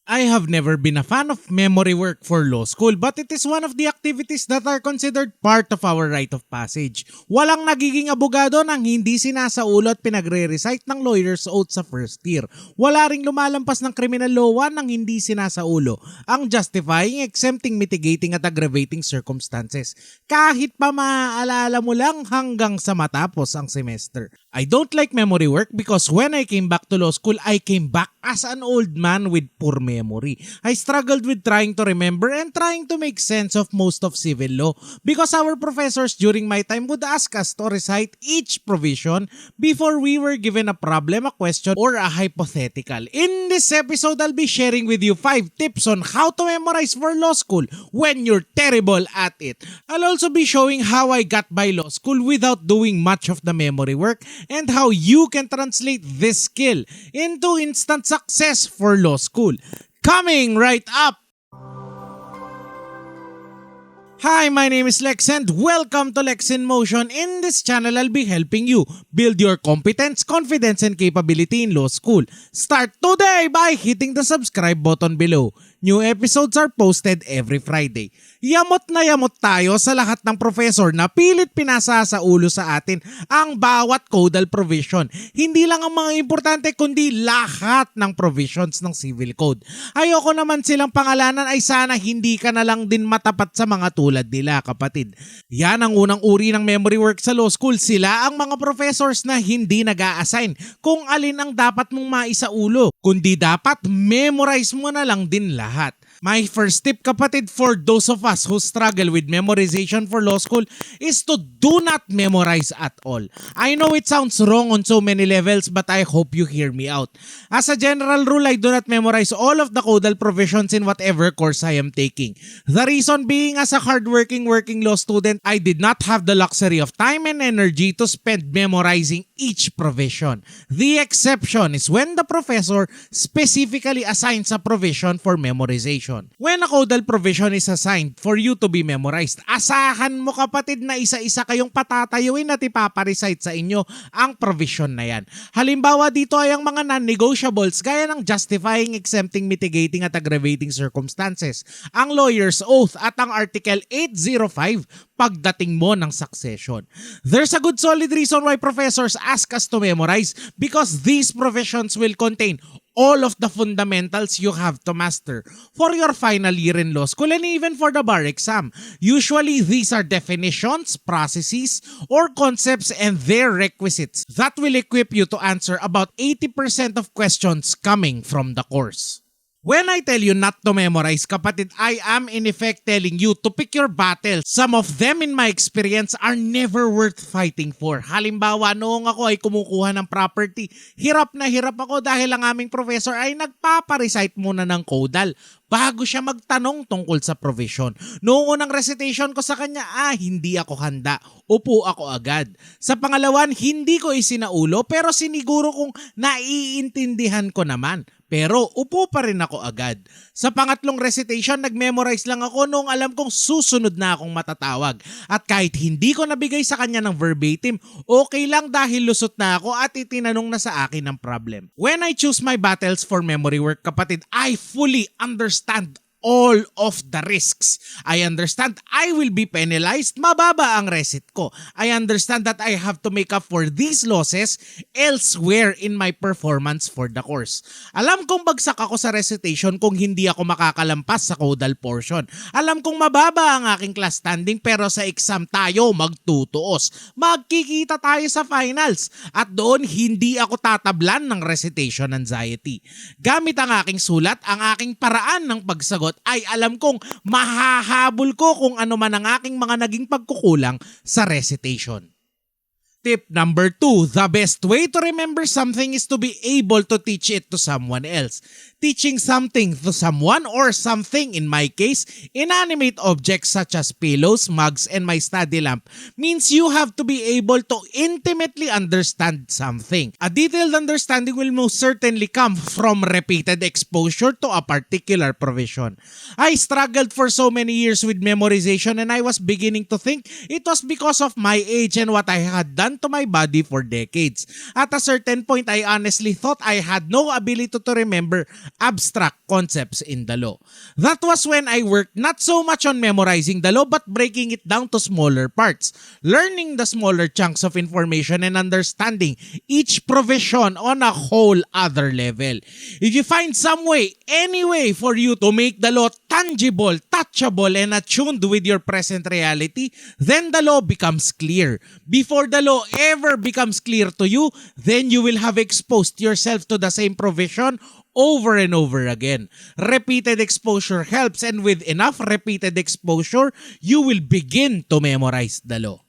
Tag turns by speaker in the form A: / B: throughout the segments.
A: I have never been a fan of memory work for law school, but it is one of the activities that are considered part of our rite of passage. Walang nagiging abogado nang hindi sinasaulo at pinag-rerecite ng lawyer's oath sa first year. Wala ring lumalampas ng criminal law 1 nang hindi sinasaulo ang justifying, exempting, mitigating at aggravating circumstances. Kahit pa maaalala mo lang hanggang sa matapos ang semester. I don't like memory work because when I came back to law school, I came back as an old man with poor memory. I struggled with trying to remember and trying to make sense of most of civil law because our professors during my time would ask us to recite each provision before we were given a problem, a question, or a hypothetical. In this episode, I'll be sharing with you 5 tips on how to memorize for law school when you're terrible at it. I'll also be showing how I got by law school without doing much of the memory work and how you can translate this skill into instant success for law school. Coming right up! Hi, my name is Lex and welcome to Lex in Motion. In this channel, I'll be helping you build your competence, confidence, and capability in law school. Start today by hitting the subscribe button below. New episodes are posted every Friday. Yamot na yamot tayo sa lahat ng professor na pilit pinasa sa ulo sa atin ang bawat codal provision. Hindi lang ang mga importante kundi lahat ng provisions ng civil code. Ayoko naman silang pangalanan ay sana hindi ka na lang din matapat sa mga tulad nila, kapatid. Yan ang unang uri ng memory work sa law school. Sila ang mga professors na hindi nag-a-assign kung alin ang dapat mong maisaulo, kundi dapat memorize mo na lang din lahat. My first tip, kapatid, for those of us who struggle with memorization for law school is to do not memorize at all. I know it sounds wrong on so many levels, but I hope you hear me out. As a general rule, I do not memorize all of the codal provisions in whatever course I am taking. The reason being, as a hardworking working law student, I did not have the luxury of time and energy to spend memorizing each provision. The exception is when the professor specifically assigns a provision for memorization. When a codal provision is assigned for you to be memorized, asahan mo, kapatid, na isa-isa kayong patatayuin at ipaparecite sa inyo ang provision na yan. Halimbawa dito ay ang mga non-negotiables gaya ng justifying, exempting, mitigating at aggravating circumstances, ang lawyer's oath at ang Article 805 pagdating mo ng succession. There's a good solid reason why professors ask us to memorize because these provisions will contain all of the fundamentals you have to master for your final year in law school and even for the bar exam. Usually, these are definitions, processes, or concepts and their requisites that will equip you to answer about 80% of questions coming from the course. When I tell you not to memorize, kapatid, I am in effect telling you to pick your battles. Some of them in my experience are never worth fighting for. Halimbawa, noong ako ay kumukuha ng property, hirap na hirap ako dahil ang aming professor ay nagpaparecite muna ng codal bago siya magtanong tungkol sa provision. Noong unang recitation ko sa kanya, hindi ako handa. Upo ako agad. Sa pangalawan, hindi ko isinaulo pero siniguro kong naiintindihan ko naman. Pero upo pa rin ako agad. Sa pangatlong recitation, nag-memorize lang ako noong alam kong susunod na akong matatawag. At kahit hindi ko nabigay sa kanya ng verbatim, okay lang dahil lusot na ako at itinanong na sa akin ang problem. When I choose my battles for memory work, kapatid, I fully understand all of the risks. I understand I will be penalized, mababa ang recit ko. I understand that I have to make up for these losses elsewhere in my performance for the course. Alam kong bagsak ako sa recitation kung hindi ako makakalampas sa codal portion. Alam kong mababa ang aking class standing pero sa exam tayo magtutuos. Magkikita tayo sa finals at doon hindi ako tatablan ng recitation anxiety. Gamit ang aking sulat, ang aking paraan ng pagsagot ay alam kong mahahabol ko kung ano man ang aking mga naging pagkukulang sa recitation. Tip number 2, the best way to remember something is to be able to teach it to someone else. Teaching something to someone or something, in my case, inanimate objects such as pillows, mugs, and my study lamp, means you have to be able to intimately understand something. A detailed understanding will most certainly come from repeated exposure to a particular provision. I struggled for so many years with memorization and I was beginning to think it was because of my age and what I had done done to my body for decades. At a certain point, I honestly thought I had no ability to remember abstract concepts in the law. That was when I worked not so much on memorizing the law but breaking it down to smaller parts, learning the smaller chunks of information and understanding each provision on a whole other level. If you find some way, any way for you to make the law tangible, touchable, and attuned with your present reality, then the law becomes clear. Before the law ever becomes clear to you, then you will have exposed yourself to the same provision over and over again. Repeated exposure helps, and with enough repeated exposure, you will begin to memorize the law.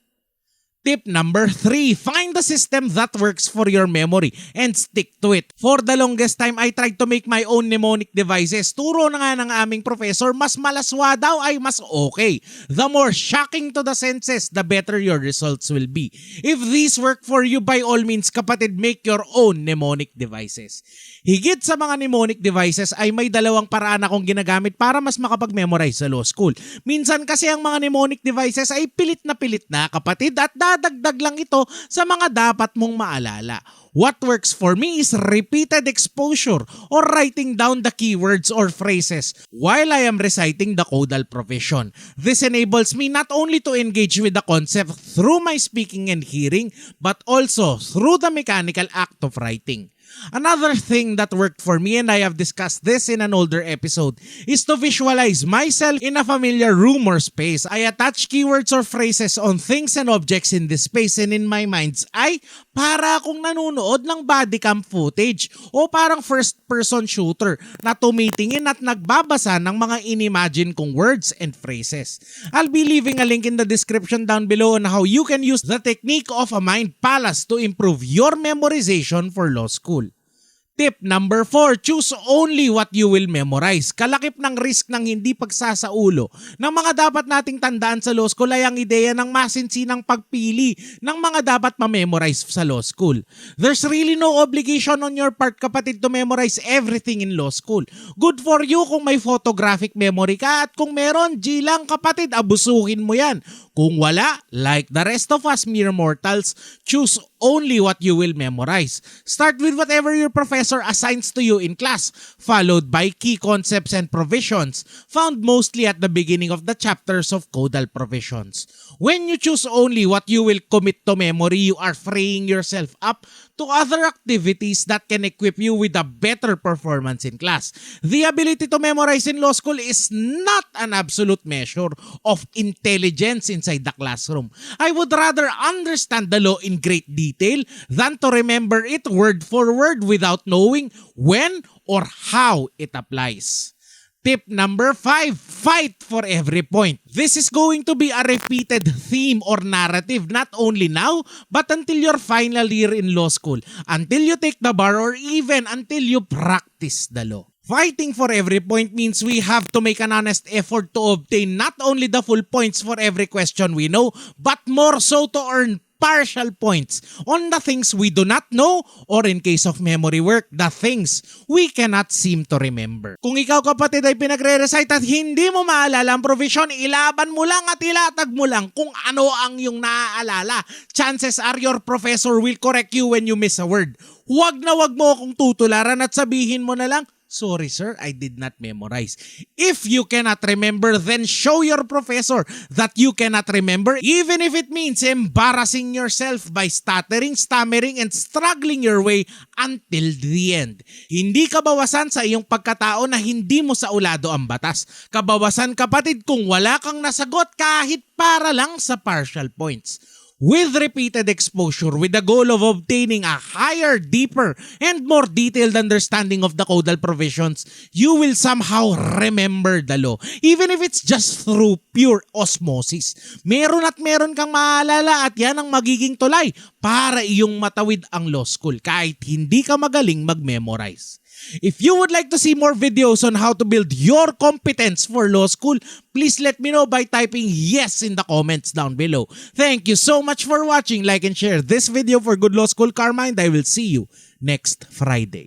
A: Tip number 3, find the system that works for your memory and stick to it. For the longest time, I tried to make my own mnemonic devices. Turo na nga ng aming professor, mas malaswa daw ay mas okay. The more shocking to the senses, the better your results will be. If these work for you, by all means, kapatid, make your own mnemonic devices. Higit sa mga mnemonic devices ay may dalawang paraan akong ginagamit para mas makapag-memorize sa law school. Minsan kasi ang mga mnemonic devices ay pilit na kapatid, at dadagdag lang ito sa mga dapat mong maalala. What works for me is repeated exposure or writing down the keywords or phrases while I am reciting the codal provision. This enables me not only to engage with the concept through my speaking and hearing, but also through the mechanical act of writing. Another thing that worked for me, and I have discussed this in an older episode, is to visualize myself in a familiar room or space. I attach keywords or phrases on things and objects in this space, and in my mind's eye, para akong nanonood ng bodycam footage o parang first-person shooter na tumitingin at nagbabasa ng mga inimagine kong words and phrases. I'll be leaving a link in the description down below on how you can use the technique of a mind palace to improve your memorization for law school. Tip number 4, choose only what you will memorize. Kalakip ng risk ng hindi pagsasaulo ng mga dapat nating tandaan sa law school ay ang ideya ng masinsinang pagpili ng mga dapat ma-memorize sa law school. There's really no obligation on your part, kapatid, to memorize everything in law school. Good for you kung may photographic memory ka, at kung meron, G lang kapatid, abusuhin mo yan. Kung wala, like the rest of us mere mortals, choose only what you will memorize. Start with whatever your professor assigns to you in class, followed by key concepts and provisions found mostly at the beginning of the chapters of codal provisions. When you choose only what you will commit to memory, you are freeing yourself up to other activities that can equip you with a better performance in class. The ability to memorize in law school is not an absolute measure of intelligence inside the classroom. I would rather understand the law in great detail than to remember it word for word without knowing when or how it applies. Tip number 5, fight for every point. This is going to be a repeated theme or narrative not only now but until your final year in law school, until you take the bar, or even until you practice the law. Fighting for every point means we have to make an honest effort to obtain not only the full points for every question we know, but more so to earn partial points on the things we do not know, or in case of memory work, the things we cannot seem to remember. Kung ikaw, kapatid, ay pinag-re-recite at hindi mo maalala ang provision, ilaban mo lang at ilatag mo lang kung ano ang iyong naaalala. Chances are your professor will correct you when you miss a word. Huwag na wag mo akong tutularan at sabihin mo na lang, "Sorry sir, I did not memorize." If you cannot remember, then show your professor that you cannot remember, even if it means embarrassing yourself by stuttering, stammering, and struggling your way until the end. Hindi kabawasan sa iyong pagkatao na hindi mo saulado ang batas. Kabawasan, kapatid, kung wala kang nasagot kahit para lang sa partial points. With repeated exposure, with the goal of obtaining a higher, deeper, and more detailed understanding of the codal provisions, you will somehow remember the law, even if it's just through pure osmosis. Meron at meron kang maalala, at yan ang magiging tulay para iyong matawid ang law school kahit hindi ka magaling mag-memorize. If you would like to see more videos on how to build your competence for law school, please let me know by typing yes in the comments down below. Thank you so much for watching. Like and share this video for good law school karma, and I will see you next Friday.